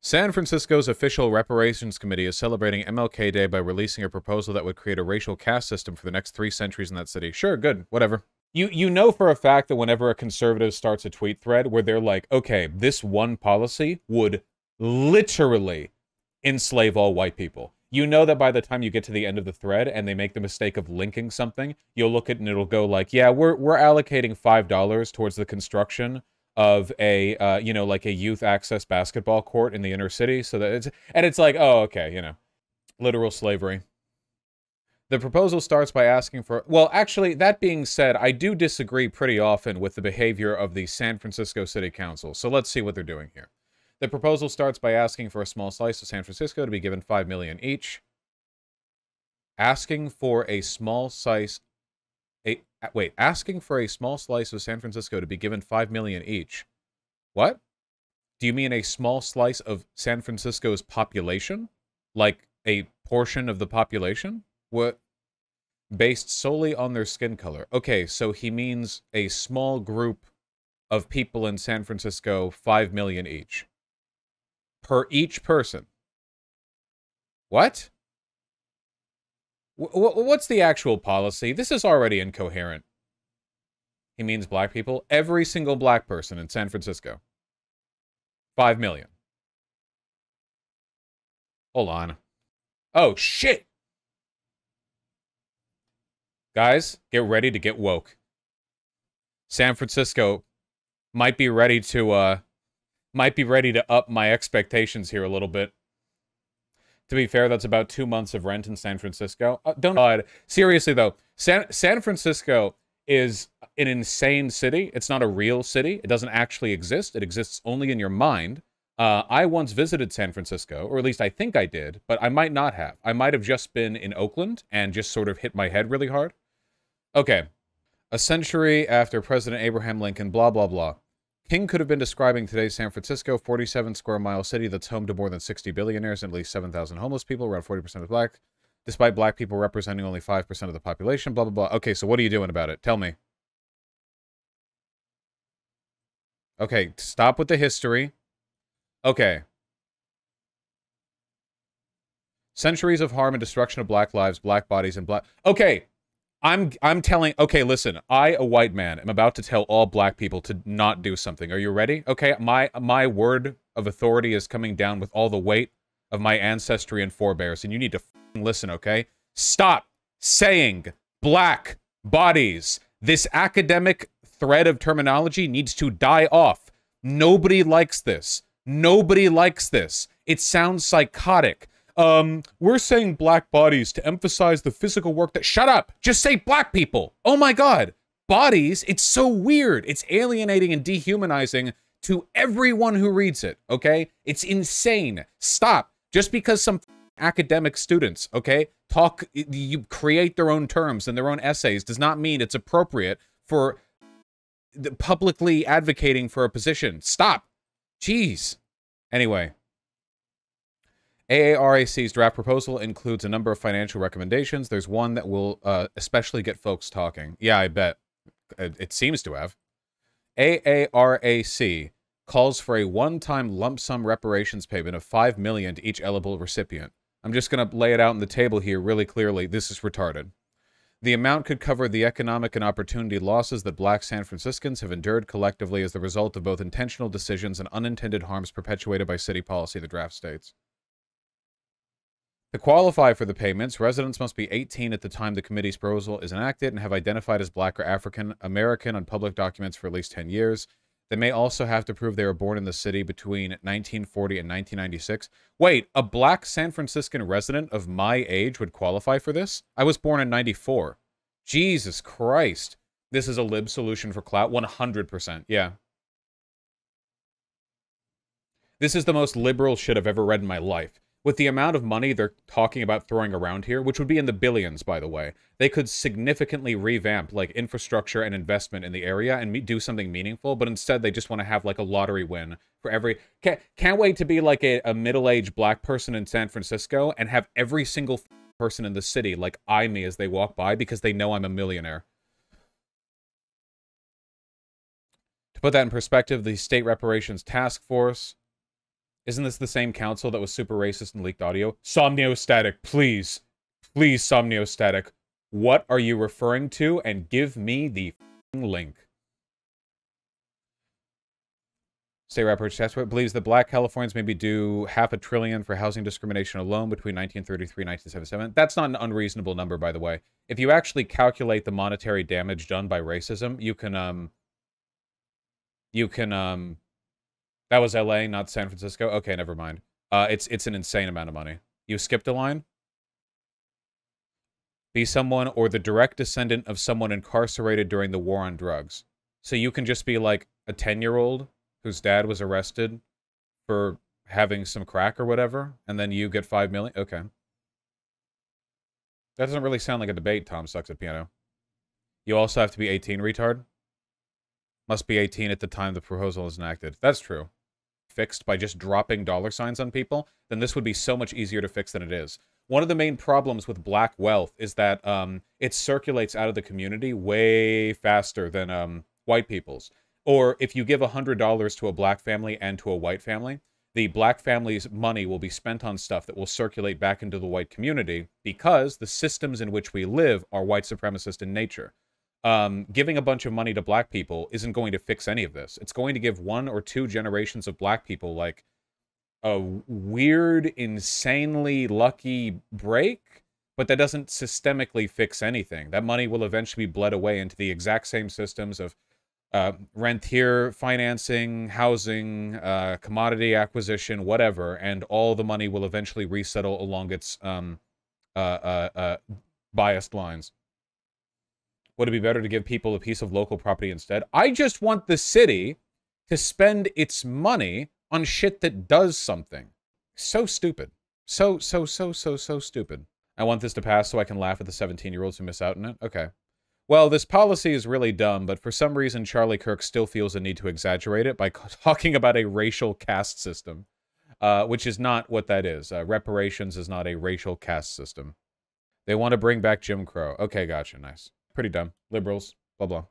San Francisco's official reparations committee is celebrating MLK Day by releasing a proposal that would create a racial caste system for the next 3 centuries in that city. Sure, good, whatever. You know for a fact that whenever a conservative starts a tweet thread where they're like, okay, this one policy would literally enslave all white people. You know that by the time you get to the end of the thread and they make the mistake of linking something, you'll look at it and it'll go like, yeah, we're allocating $5 towards the construction of a like a youth access basketball court in the inner city, so that it's like, oh, okay, literal slavery. The proposal starts by asking for, well, actually, that being said, I do disagree pretty often with the behavior of the San Francisco City Council, so let's see what they're doing here. The proposal starts by asking for a small slice of San Francisco to be given $5 million each. Asking for a small slice, asking for a small slice of San Francisco to be given $5 million each. What? Do you mean a small slice of San Francisco's population? Like a portion of the population? What? Based solely on their skin color. Okay, so he means a small group of people in San Francisco, $5 million each. Per each person. What? What's the actual policy? This is already incoherent. He means black people. Every single black person in San Francisco. 5 million. Hold on. Oh, shit! Guys, get ready to get woke. San Francisco might be ready to up my expectations here a little bit. To be fair, that's about 2 months of rent in San Francisco. Seriously though, San Francisco is an insane city. It's not a real city. It doesn't actually exist. It exists only in your mind. I once visited San Francisco, or at least I think I did, but I might not have. I might have just been in Oakland and just sort of hit my head really hard. Okay. A century after President Abraham Lincoln, blah, blah, blah. King could have been describing today's San Francisco, 47-square-mile city that's home to more than 60 billionaires and at least 7,000 homeless people, around 40% of black, despite black people representing only 5% of the population, blah, blah, blah. Okay, so what are you doing about it? Tell me. Okay, stop with the history. Okay. Centuries of harm and destruction of black lives, black bodies, and black... Okay, I'm telling... Okay, listen. I, a white man, am about to tell all black people to not do something. Are you ready? Okay, my word of authority is coming down with all the weight of my ancestry and forebears, and you need to listen, okay? Stop saying black bodies. This academic thread of terminology needs to die off. Nobody likes this. Nobody likes this. It sounds psychotic. We're saying black bodies to emphasize the physical work that... Shut up! Just say black people! Oh my god! Bodies? It's so weird. It's alienating and dehumanizing to everyone who reads it, okay? It's insane. Stop. Just because some academic students, okay, you create their own terms and their own essays does not mean it's appropriate for publicly advocating for a position. Stop. Jeez. Anyway. AARAC's draft proposal includes a number of financial recommendations. There's one that will especially get folks talking. Yeah, I bet. It seems to have. AARAC calls for a one-time lump sum reparations payment of $5 million to each eligible recipient. I'm just going to lay it out on the table here really clearly. This is retarded. The amount could cover the economic and opportunity losses that black San Franciscans have endured collectively as the result of both intentional decisions and unintended harms perpetuated by city policy, the draft states. To qualify for the payments, residents must be 18 at the time the committee's proposal is enacted and have identified as black or African American on public documents for at least 10 years. They may also have to prove they were born in the city between 1940 and 1996. Wait, a black San Franciscan resident of my age would qualify for this? I was born in 94. Jesus Christ. This is a lib solution for clout? 100%, yeah. This is the most liberal shit I've ever read in my life. With the amount of money they're talking about throwing around here, which would be in the billions, by the way, they could significantly revamp, like, infrastructure and investment in the area and do something meaningful, but instead they just want to have, like, a lottery win for every... Can't wait to be, like, a middle-aged black person in San Francisco and have every single person in the city, like, eye me as they walk by because they know I'm a millionaire. To put that in perspective, the State Reparations Task Force Isn't this the same council that was super racist and leaked audio? Somniostatic, please. Please, Somniostatic. What are you referring to? And give me the link. State rapper Chester believes that black Californians may be due $500 billion for housing discrimination alone between 1933 and 1977. That's not an unreasonable number, by the way. If you actually calculate the monetary damage done by racism, that was LA, not San Francisco. Okay, never mind. It's an insane amount of money. You skipped a line? Be someone or the direct descendant of someone incarcerated during the war on drugs. So you can just be like a 10-year-old whose dad was arrested for having some crack or whatever, and then you get $5 million? Okay. That doesn't really sound like a debate, Tom Sucks at Piano. You also have to be 18, retard? Must be 18 at the time the proposal is enacted. That's true. Fixed by just dropping $signs on people, then this would be so much easier to fix than it is. One of the main problems with black wealth is that it circulates out of the community way faster than white people's. Or if you give $100 to a black family and to a white family, the black family's money will be spent on stuff that will circulate back into the white community because the systems in which we live are white supremacist in nature. Giving a bunch of money to black people isn't going to fix any of this. It's going to give 1 or 2 generations of black people, like, a weird, insanely lucky break, but that doesn't systemically fix anything. That money will eventually be bled away into the exact same systems of rentier financing, housing, commodity acquisition, whatever, and all the money will eventually resettle along its biased lines. Would it be better to give people a piece of local property instead? I just want the city to spend its money on shit that does something. So stupid. So stupid. I want this to pass so I can laugh at the 17-year-olds who miss out on it? Okay. Well, this policy is really dumb, but for some reason Charlie Kirk still feels a need to exaggerate it by talking about a racial caste system, which is not what that is. Reparations is not a racial caste system. They want to bring back Jim Crow. Okay, gotcha, nice. Pretty dumb. Liberals, blah, blah.